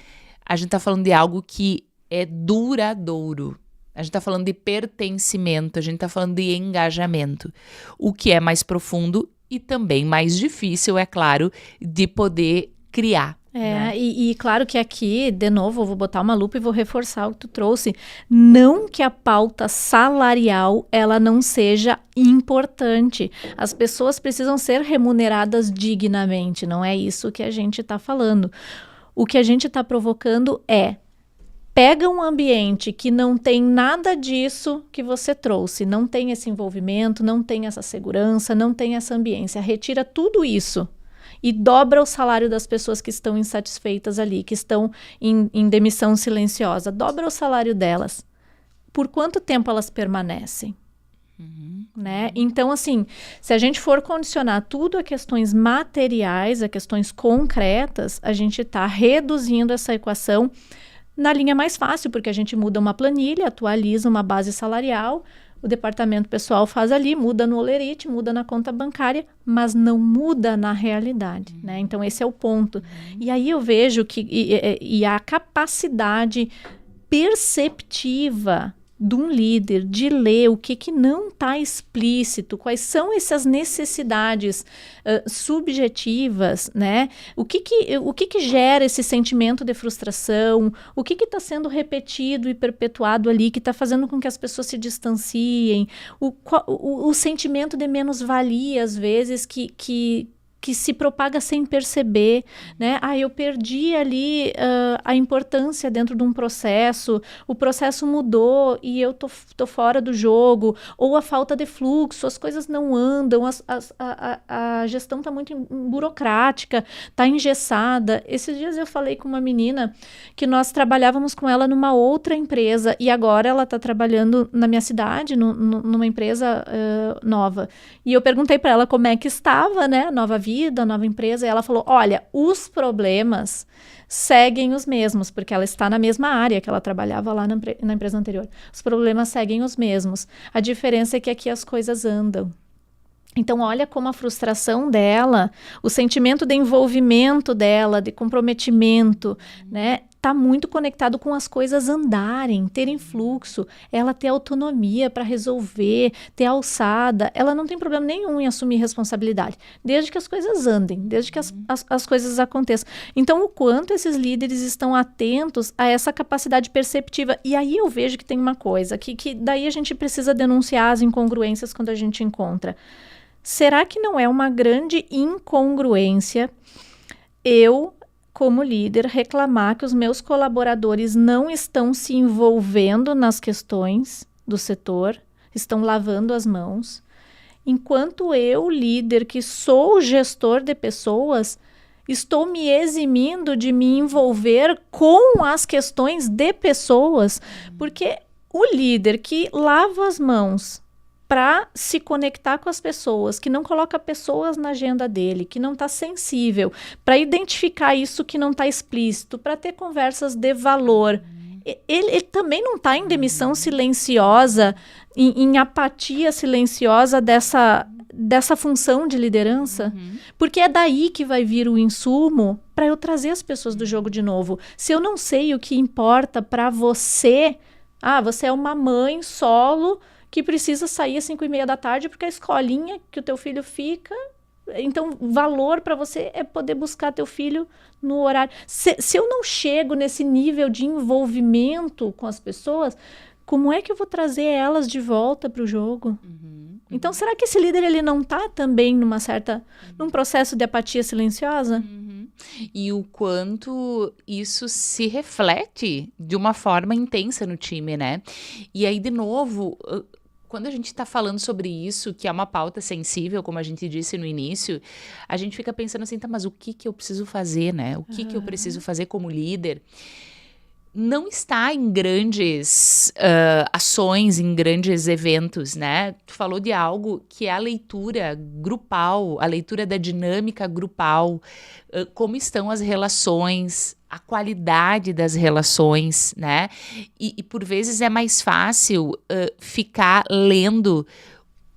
a gente tá falando de algo que é duradouro. A gente tá falando de pertencimento, a gente tá falando de engajamento. O que é mais profundo e também mais difícil, é claro, de poder criar. Né? E claro que aqui, de novo, eu vou botar uma lupa e vou reforçar o que tu trouxe. Não que a pauta salarial, ela não seja importante. As pessoas precisam ser remuneradas dignamente, não é isso que a gente está falando. O que a gente está provocando pega um ambiente que não tem nada disso que você trouxe, não tem esse envolvimento, não tem essa segurança, não tem essa ambiência, retira tudo isso. E dobra o salário das pessoas que estão insatisfeitas ali, que estão em demissão silenciosa. Dobra o salário delas. Por quanto tempo elas permanecem? Né? Então, assim, se a gente for condicionar tudo a questões materiais, a questões concretas, a gente está reduzindo essa equação na linha mais fácil, porque a gente muda uma planilha, atualiza uma base salarial, o departamento pessoal faz ali, muda no Olerite, muda na conta bancária, mas não muda na realidade, né? Então, esse é o ponto. E aí eu vejo que e a capacidade perceptiva de um líder de ler o que não está explícito, quais são essas necessidades subjetivas, né? O que gera esse sentimento de frustração, o que está sendo repetido e perpetuado ali, que está fazendo com que as pessoas se distanciem, o sentimento de menos-valia, às vezes, que que se propaga sem perceber, né? Eu perdi ali a importância dentro de um processo, o processo mudou e eu tô fora do jogo, ou a falta de fluxo, as coisas não andam, a gestão está muito burocrática, está engessada. Esses dias eu falei com uma menina que nós trabalhávamos com ela numa outra empresa e agora ela está trabalhando na minha cidade, numa empresa nova. E eu perguntei para ela como é que estava, né? Nova vida, nova empresa. E ela falou, olha, os problemas seguem os mesmos, porque ela está na mesma área que ela trabalhava lá na empresa anterior. Os problemas seguem os mesmos. A diferença é que aqui as coisas andam. Então, olha como a frustração dela, o sentimento de envolvimento dela, de comprometimento, né? Tá muito conectado com as coisas andarem, terem fluxo, ela ter autonomia para resolver, ter alçada. Ela não tem problema nenhum em assumir responsabilidade, desde que as coisas andem, desde que as coisas aconteçam. Então, o quanto esses líderes estão atentos a essa capacidade perceptiva. E aí eu vejo que tem uma coisa, que daí a gente precisa denunciar as incongruências quando a gente encontra. Será que não é uma grande incongruência eu, como líder, reclamar que os meus colaboradores não estão se envolvendo nas questões do setor, estão lavando as mãos, enquanto eu, líder, que sou gestor de pessoas, estou me eximindo de me envolver com as questões de pessoas, porque o líder que lava as mãos para se conectar com as pessoas, que não coloca pessoas na agenda dele, que não está sensível, para identificar isso que não está explícito, para ter conversas de valor. Ele também não está em demissão silenciosa, em apatia silenciosa dessa função de liderança, porque é daí que vai vir o insumo para eu trazer as pessoas do jogo de novo. Se eu não sei o que importa para você, você é uma mãe solo que precisa sair às 5:30 da tarde porque a escolinha que o teu filho fica... Então, valor para você é poder buscar teu filho no horário. Se eu não chego nesse nível de envolvimento com as pessoas, como é que eu vou trazer elas de volta para o jogo? Então, será que esse líder ele não está também num processo de apatia silenciosa? E o quanto isso se reflete de uma forma intensa no time, né? E aí, de novo... Quando a gente está falando sobre isso, que é uma pauta sensível, como a gente disse no início, a gente fica pensando assim, mas o que eu preciso fazer, né? O que eu preciso fazer como líder? Não está em grandes ações, em grandes eventos, né? Tu falou de algo que é a leitura grupal, a leitura da dinâmica grupal, como estão as relações, a qualidade das relações, né? E por vezes é mais fácil ficar lendo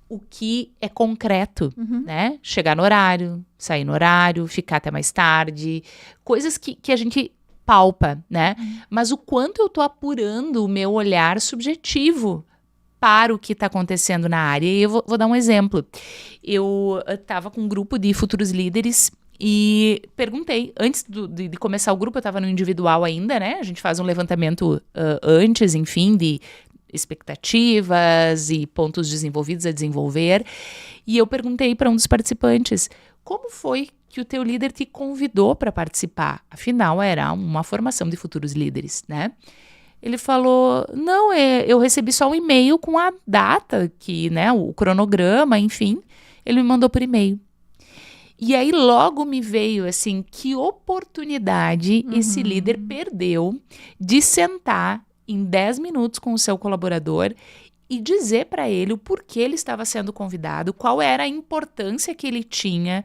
o que é concreto, né? Chegar no horário, sair no horário, ficar até mais tarde, coisas que a gente palpa, né? Mas o quanto eu tô apurando o meu olhar subjetivo para o que está acontecendo na área. E eu vou dar um exemplo. Eu estava com um grupo de futuros líderes e perguntei, antes de começar o grupo, eu estava no individual ainda, né? A gente faz um levantamento antes, enfim, de expectativas e pontos desenvolvidos a desenvolver. E eu perguntei para um dos participantes, como foi que o teu líder te convidou para participar? Afinal, era uma formação de futuros líderes, né? Ele falou, não, eu recebi só um e-mail com a data, né, o cronograma, enfim. Ele me mandou por e-mail. E aí logo me veio assim, que oportunidade esse líder perdeu de sentar em 10 minutos com o seu colaborador e dizer para ele o porquê ele estava sendo convidado, qual era a importância que ele tinha,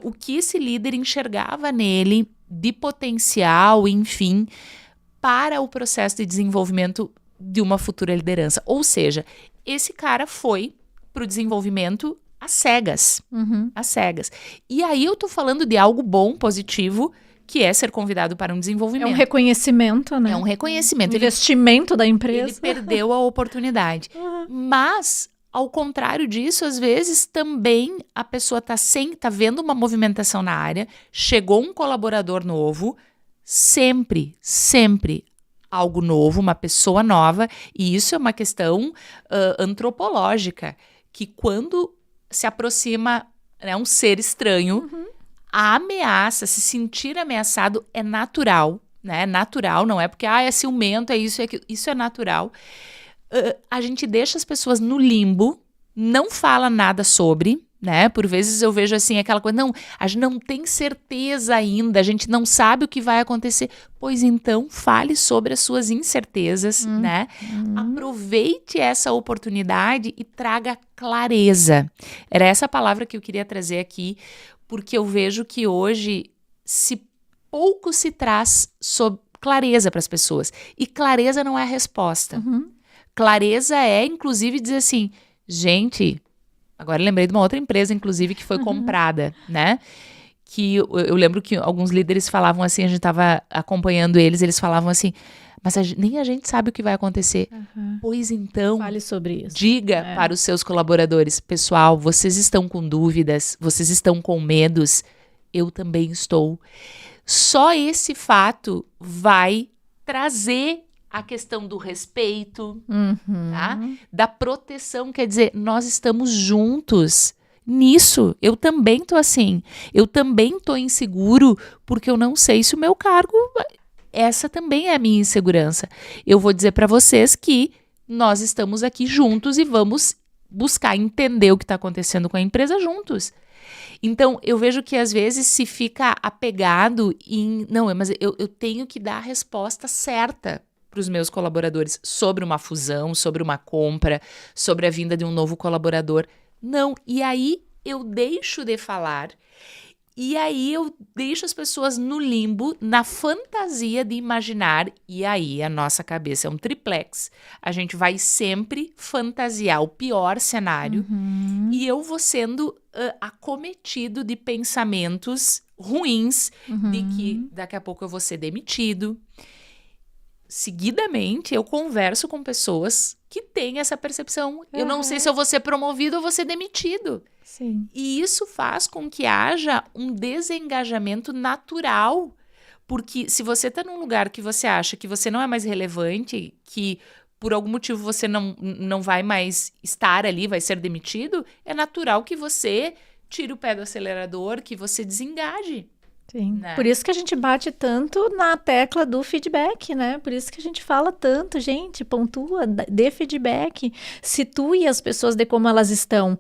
o que esse líder enxergava nele de potencial, enfim, para o processo de desenvolvimento de uma futura liderança. Ou seja, esse cara foi para o desenvolvimento às cegas. Às cegas. E aí eu tô falando de algo bom, positivo, que é ser convidado para um desenvolvimento. É um reconhecimento, né? É um reconhecimento. Investimento da empresa. Ele perdeu a oportunidade. Mas, ao contrário disso, às vezes também a pessoa tá vendo uma movimentação na área, chegou um colaborador novo, sempre algo novo, uma pessoa nova, e isso é uma questão antropológica, que quando se aproxima, né, um ser estranho, a ameaça, se sentir ameaçado é natural, né? É natural, não é porque é ciumento, é isso, é aquilo. Isso é natural. A gente deixa as pessoas no limbo, não fala nada sobre, né? Por vezes eu vejo assim aquela coisa, não, a gente não tem certeza ainda, a gente não sabe o que vai acontecer. Pois então, fale sobre as suas incertezas, né? Aproveite essa oportunidade e traga clareza. Era essa palavra que eu queria trazer aqui, porque eu vejo que hoje pouco se traz sobre clareza para as pessoas. E clareza não é a resposta. Clareza é, inclusive, dizer assim, gente, agora eu lembrei de uma outra empresa, inclusive, que foi comprada, né? Que eu lembro que alguns líderes falavam assim, a gente estava acompanhando eles falavam assim, mas nem a gente sabe o que vai acontecer. Pois então, Fale sobre isso. diga para os seus colaboradores, pessoal, vocês estão com dúvidas, vocês estão com medos, eu também estou. Só esse fato vai trazer a questão do respeito, tá? Da proteção, quer dizer, nós estamos juntos nisso. Eu também tô assim. Eu também tô inseguro porque eu não sei se o meu cargo... Essa também é a minha insegurança. Eu vou dizer para vocês que nós estamos aqui juntos e vamos buscar entender o que está acontecendo com a empresa juntos. Então, eu vejo que às vezes se fica apegado em... Não, mas eu tenho que dar a resposta certa para os meus colaboradores sobre uma fusão, sobre uma compra, sobre a vinda de um novo colaborador. Não, e aí eu deixo de falar, e aí eu deixo as pessoas no limbo, na fantasia de imaginar, e aí a nossa cabeça é um triplex. A gente vai sempre fantasiar o pior cenário, e eu vou sendo acometido de pensamentos ruins, de que daqui a pouco eu vou ser demitido. Seguidamente, eu converso com pessoas que têm essa percepção. Eu não sei se eu vou ser promovido ou vou ser demitido. Sim. E isso faz com que haja um desengajamento natural. Porque se você está num lugar que você acha que você não é mais relevante, que por algum motivo você não vai mais estar ali, vai ser demitido, é natural que você tire o pé do acelerador, que você desengaje. Sim. Né? Por isso que a gente bate tanto na tecla do feedback, né? Por isso que a gente fala tanto, gente, pontua, dê feedback, situe as pessoas de como elas estão.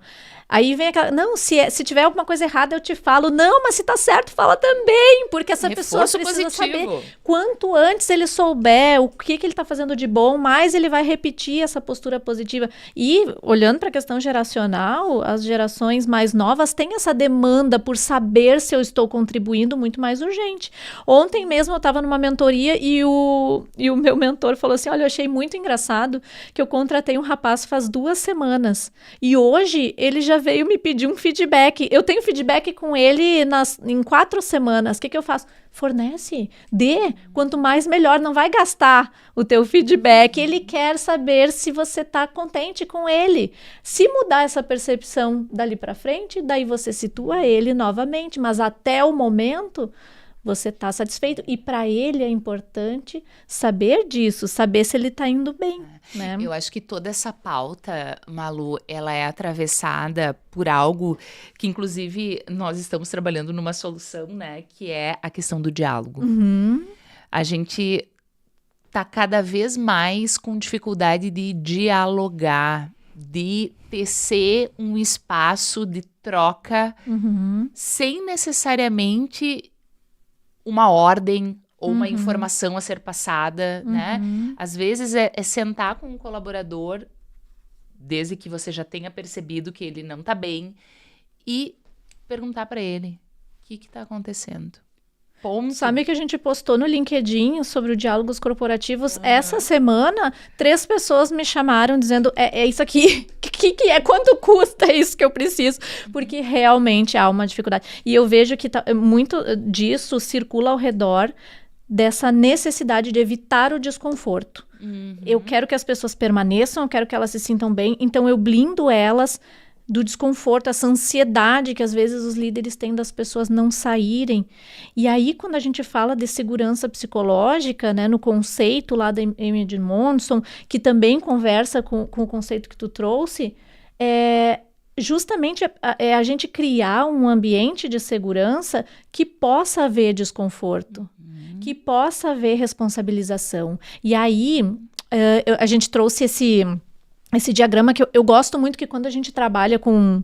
Aí vem aquela, não, se tiver alguma coisa errada eu te falo, não, mas se tá certo, fala também, porque essa pessoa precisa saber. Quanto antes ele souber o que ele tá fazendo de bom, mais ele vai repetir essa postura positiva. E, olhando para a questão geracional, as gerações mais novas têm essa demanda por saber se eu estou contribuindo muito mais urgente. Ontem mesmo eu estava numa mentoria e o meu mentor falou assim, olha, eu achei muito engraçado que eu contratei um rapaz faz 2 semanas, e hoje ele já veio me pedir um feedback. Eu tenho feedback com ele em 4 semanas. O que eu faço? Fornece, dê. Quanto mais, melhor. Não vai gastar o teu feedback. Ele quer saber se você está contente com ele. Se mudar essa percepção dali para frente, daí você situa ele novamente. Mas até o momento, você está satisfeito. E para ele é importante saber disso, saber se ele está indo bem. Né? Eu acho que toda essa pauta, Malu, ela é atravessada por algo que, inclusive, nós estamos trabalhando numa solução, né? Que é a questão do diálogo. A gente está cada vez mais com dificuldade de dialogar, de tecer um espaço de troca sem necessariamente uma ordem ou uma informação a ser passada, né? Às vezes é sentar com um colaborador, desde que você já tenha percebido que ele não tá bem, e perguntar para ele, o que tá acontecendo? Ponto. Sabe que a gente postou no LinkedIn sobre o diálogos corporativos essa semana? 3 pessoas me chamaram dizendo, é isso aqui, que é? Quanto custa isso que eu preciso? Porque realmente há uma dificuldade. E eu vejo que muito disso circula ao redor dessa necessidade de evitar o desconforto. Eu quero que as pessoas permaneçam, eu quero que elas se sintam bem, então eu blindo elas do desconforto, essa ansiedade que às vezes os líderes têm das pessoas não saírem. E aí, quando a gente fala de segurança psicológica, né, no conceito lá da Amy Edmondson, que também conversa com o conceito que tu trouxe, justamente é a gente criar um ambiente de segurança que possa haver desconforto, que possa haver responsabilização. E aí, a gente trouxe esse diagrama que eu gosto muito, que quando a gente trabalha com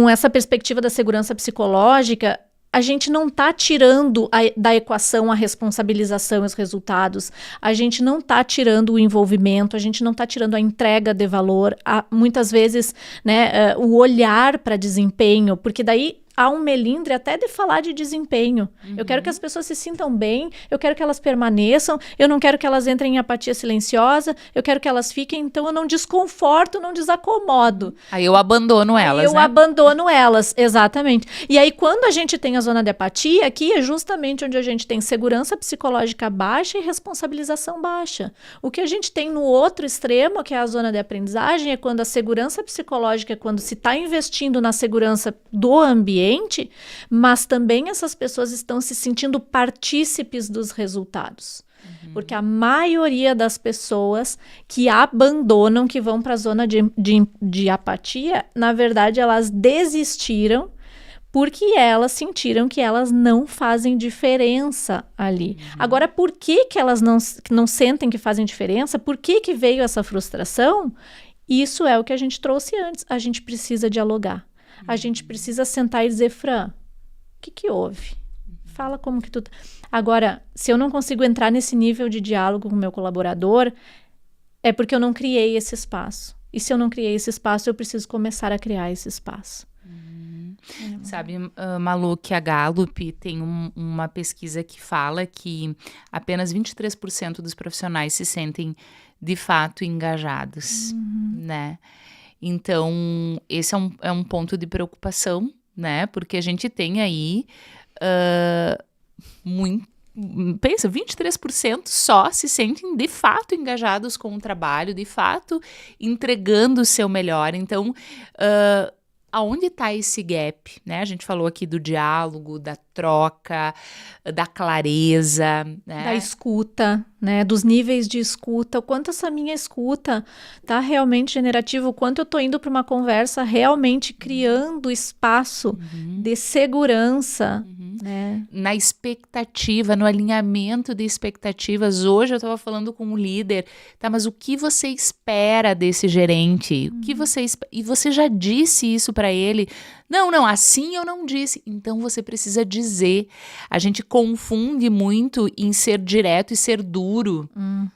essa perspectiva da segurança psicológica, a gente não está tirando da equação a responsabilização e os resultados, a gente não está tirando o envolvimento, a gente não está tirando a entrega de valor, muitas vezes, né, o olhar para desempenho, porque daí há um melindre até de falar de desempenho. Eu quero que as pessoas se sintam bem, eu quero que elas permaneçam, eu não quero que elas entrem em apatia silenciosa, eu quero que elas fiquem, então eu não desconforto, não desacomodo. Aí eu abandono elas, Eu abandono elas, exatamente. E aí, quando a gente tem a zona de apatia, aqui é justamente onde a gente tem segurança psicológica baixa e responsabilização baixa. O que a gente tem no outro extremo, que é a zona de aprendizagem, é quando a segurança psicológica, quando se está investindo na segurança do ambiente, mas também essas pessoas estão se sentindo partícipes dos resultados. Porque a maioria das pessoas que abandonam, que vão para a zona de apatia, na verdade, elas desistiram porque elas sentiram que elas não fazem diferença ali. Agora, por que elas não sentem que fazem diferença? Por que veio essa frustração? Isso é o que a gente trouxe antes. A gente precisa dialogar. A gente precisa sentar e dizer, Fran, o que houve? Fala como que tu... Agora, se eu não consigo entrar nesse nível de diálogo com o meu colaborador, é porque eu não criei esse espaço. E se eu não criei esse espaço, eu preciso começar a criar esse espaço. Sabe, Malu, que a Gallup tem uma pesquisa que fala que apenas 23% dos profissionais se sentem de fato engajados, né? Então, esse é um ponto de preocupação, né? Porque a gente tem aí pensa, 23% só se sentem de fato engajados com o trabalho, de fato entregando o seu melhor. Então, aonde está esse gap, né? A gente falou aqui do diálogo, da troca, da clareza, né? Da escuta, né? Dos níveis de escuta, o quanto essa minha escuta tá realmente generativa, o quanto eu tô indo para uma conversa realmente criando espaço de segurança, né? Na expectativa, no alinhamento de expectativas. Hoje eu estava falando com um líder, tá, mas o que você espera desse gerente? O que você e você já disse isso para ele? Não, assim eu não disse. Então você precisa dizer. A gente confunde muito em ser direto e ser duro,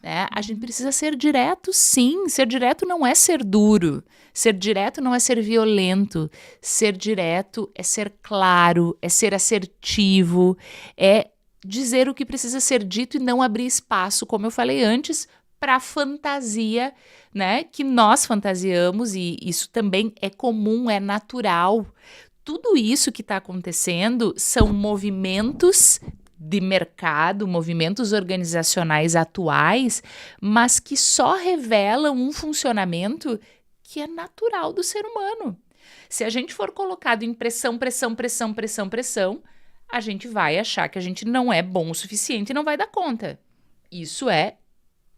né? A gente precisa ser direto, sim. Ser direto não é ser duro. Ser direto não é ser violento. Ser direto é ser claro, é ser assertivo, é dizer o que precisa ser dito e não abrir espaço, como eu falei antes, para fantasia, né? Que nós fantasiamos e isso também é comum, é natural. Tudo isso que está acontecendo são movimentos de mercado, movimentos organizacionais atuais, mas que só revelam um funcionamento que é natural do ser humano. Se a gente for colocado em pressão, a gente vai achar que a gente não é bom o suficiente e não vai dar conta. Isso é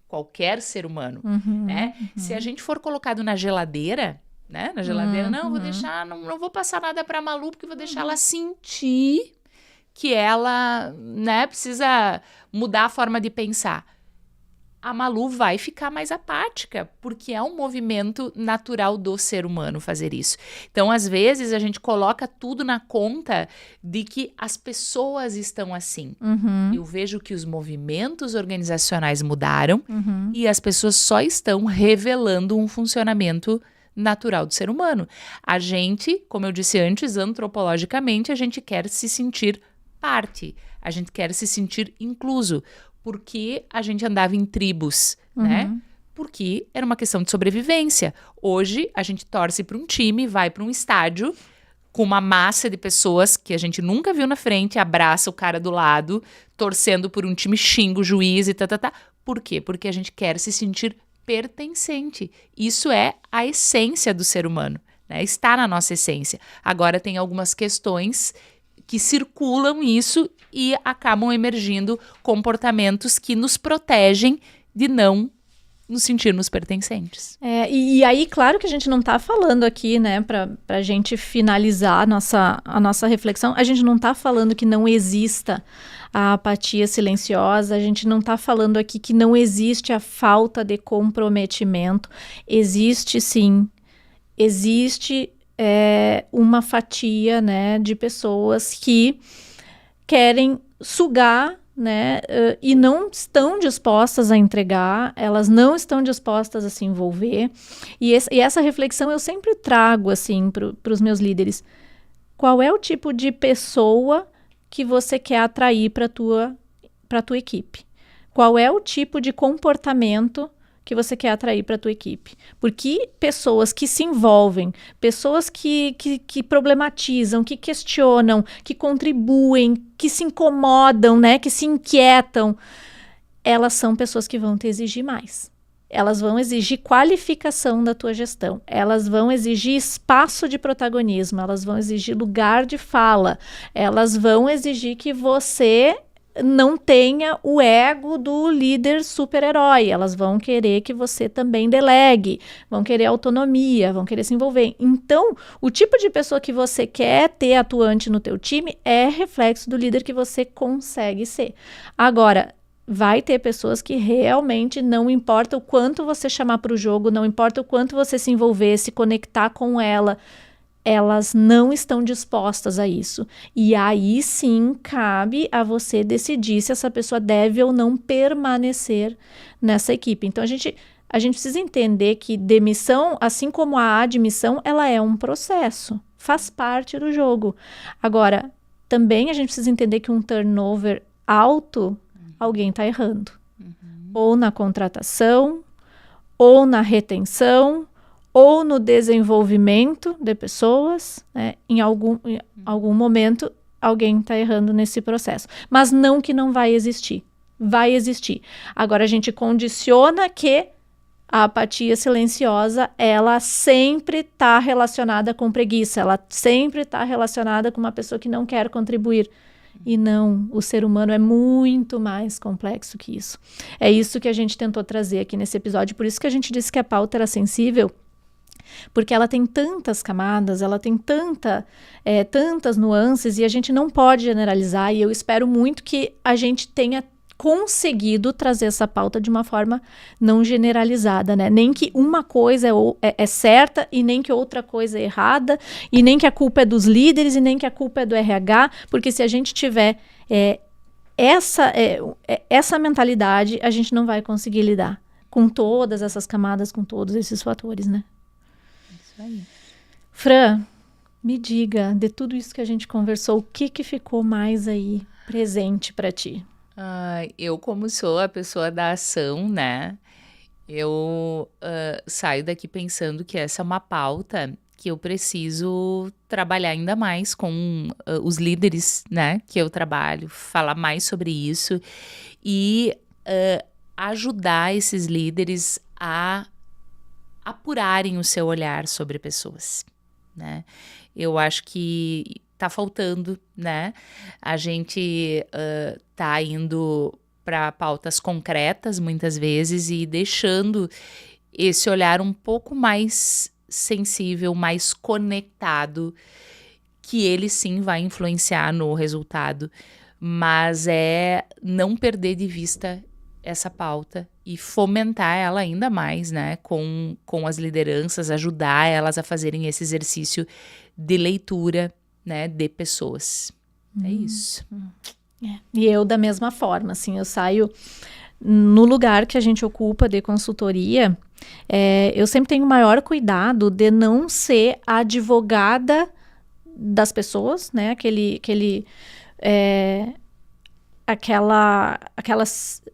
qualquer ser humano, né? Se a gente for colocado na geladeira, né? Na geladeira, não, vou deixar, não vou passar nada pra Malu, porque vou deixar ela sentir que ela, né, precisa mudar a forma de pensar. A Malu vai ficar mais apática, porque é um movimento natural do ser humano fazer isso. Então, às vezes, a gente coloca tudo na conta de que as pessoas estão assim. Eu vejo que os movimentos organizacionais mudaram e as pessoas só estão revelando um funcionamento natural do ser humano. A gente, como eu disse antes, antropologicamente, a gente quer se sentir parte, a gente quer se sentir incluso. Porque a gente andava em tribos, né? Porque era uma questão de sobrevivência. Hoje, a gente torce para um time, vai para um estádio com uma massa de pessoas que a gente nunca viu na frente, abraça o cara do lado, torcendo por um time, xinga o juiz e tá. Por quê? Porque a gente quer se sentir pertencente. Isso é a essência do ser humano, né? Está na nossa essência. Agora, tem algumas questões que circulam isso e acabam emergindo comportamentos que nos protegem de não nos sentirmos pertencentes. E aí, claro que a gente não está falando aqui, né, para a gente finalizar a nossa reflexão, a gente não está falando que não exista a apatia silenciosa, a gente não está falando aqui que não existe a falta de comprometimento. Existe sim, existe uma fatia, né, de pessoas que querem sugar, né, e não estão dispostas a entregar, elas não estão dispostas a se envolver. E essa reflexão eu sempre trago assim para os meus líderes. Qual é o tipo de pessoa que você quer atrair para a tua equipe? Qual é o tipo de comportamento que você quer atrair para a tua equipe? Porque pessoas que se envolvem, pessoas que problematizam, que questionam, que contribuem, que se incomodam, né, que se inquietam, elas são pessoas que vão te exigir mais. Elas vão exigir qualificação da tua gestão, elas vão exigir espaço de protagonismo, elas vão exigir lugar de fala, elas vão exigir que você não tenha o ego do líder super-herói. Elas vão querer que você também delegue, vão querer autonomia, vão querer se envolver. Então, o tipo de pessoa que você quer ter atuante no teu time é reflexo do líder que você consegue ser. Agora, vai ter pessoas que realmente não importa o quanto você chamar para o jogo, não importa o quanto você se envolver, se conectar com elas não estão dispostas a isso. E aí sim cabe a você decidir se essa pessoa deve ou não permanecer nessa equipe. Então a gente precisa entender que demissão, assim como a admissão, ela é um processo, faz parte do jogo. Agora, também a gente precisa entender que um turnover alto, alguém está errando. Ou na contratação, ou na retenção, ou no desenvolvimento de pessoas, né? Em algum momento, alguém está errando nesse processo. Mas não que não vai existir. Vai existir. Agora, a gente condiciona que a apatia silenciosa, ela sempre está relacionada com preguiça, ela sempre está relacionada com uma pessoa que não quer contribuir. E não, o ser humano é muito mais complexo que isso. É isso que a gente tentou trazer aqui nesse episódio. Por isso que a gente disse que a pauta era sensível, porque ela tem tantas camadas, ela tem tantas nuances e a gente não pode generalizar, e eu espero muito que a gente tenha conseguido trazer essa pauta de uma forma não generalizada, né? Nem que uma coisa é certa e nem que outra coisa é errada, e nem que a culpa é dos líderes e nem que a culpa é do RH, porque se a gente tiver essa mentalidade, a gente não vai conseguir lidar com todas essas camadas, com todos esses fatores, né? Aí. Fran, me diga, de tudo isso que a gente conversou, o que ficou mais aí presente para ti? Eu, como sou a pessoa da ação, né, eu saio daqui pensando que essa é uma pauta que eu preciso trabalhar ainda mais com os líderes, né, que eu trabalho, falar mais sobre isso e ajudar esses líderes a apurarem o seu olhar sobre pessoas, né? Eu acho que tá faltando, né? A gente tá indo para pautas concretas muitas vezes e deixando esse olhar um pouco mais sensível, mais conectado, que ele sim vai influenciar no resultado, mas é não perder de vista essa pauta e fomentar ela ainda mais, né, com as lideranças, ajudar elas a fazerem esse exercício de leitura, né, de pessoas. É isso. E eu da mesma forma, assim, eu saio no lugar que a gente ocupa de consultoria, eu sempre tenho maior cuidado de não ser a advogada das pessoas, né, aquela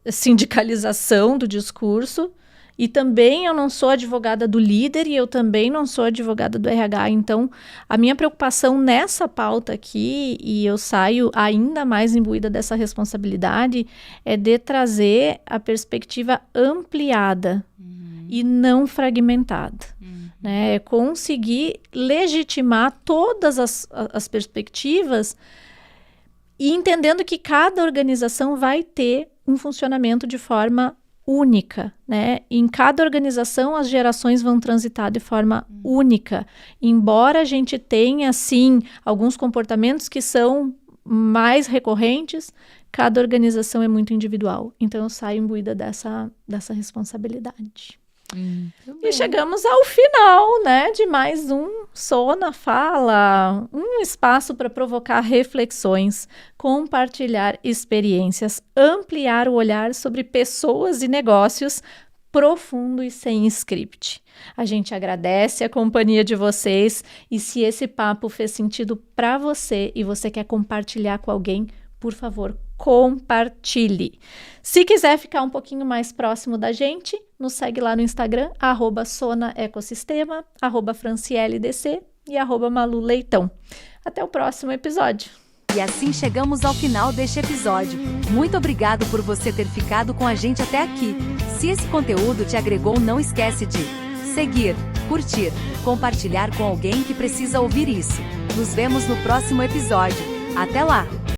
sindicalização do discurso, e também eu não sou advogada do líder e eu também não sou advogada do RH. Então, a minha preocupação nessa pauta aqui, e eu saio ainda mais imbuída dessa responsabilidade, é de trazer a perspectiva ampliada e não fragmentada. Né? É conseguir legitimar todas as perspectivas e entendendo que cada organização vai ter um funcionamento de forma única, né? Em cada organização as gerações vão transitar de forma única. Embora a gente tenha, sim, alguns comportamentos que são mais recorrentes, cada organização é muito individual. Então eu saio imbuída dessa responsabilidade. E chegamos ao final, né, de mais um Sona Fala, um espaço para provocar reflexões, compartilhar experiências, ampliar o olhar sobre pessoas e negócios, profundo e sem script. A gente agradece a companhia de vocês e se esse papo fez sentido para você e você quer compartilhar com alguém, por favor, compartilhe. Se quiser ficar um pouquinho mais próximo da gente, nos segue lá no Instagram, @sonaecosistema, @francieldc e @maluleitão. Até o próximo episódio. E assim chegamos ao final deste episódio. Muito obrigado por você ter ficado com a gente até aqui. Se esse conteúdo te agregou, não esquece de seguir, curtir, compartilhar com alguém que precisa ouvir isso. Nos vemos no próximo episódio. Até lá!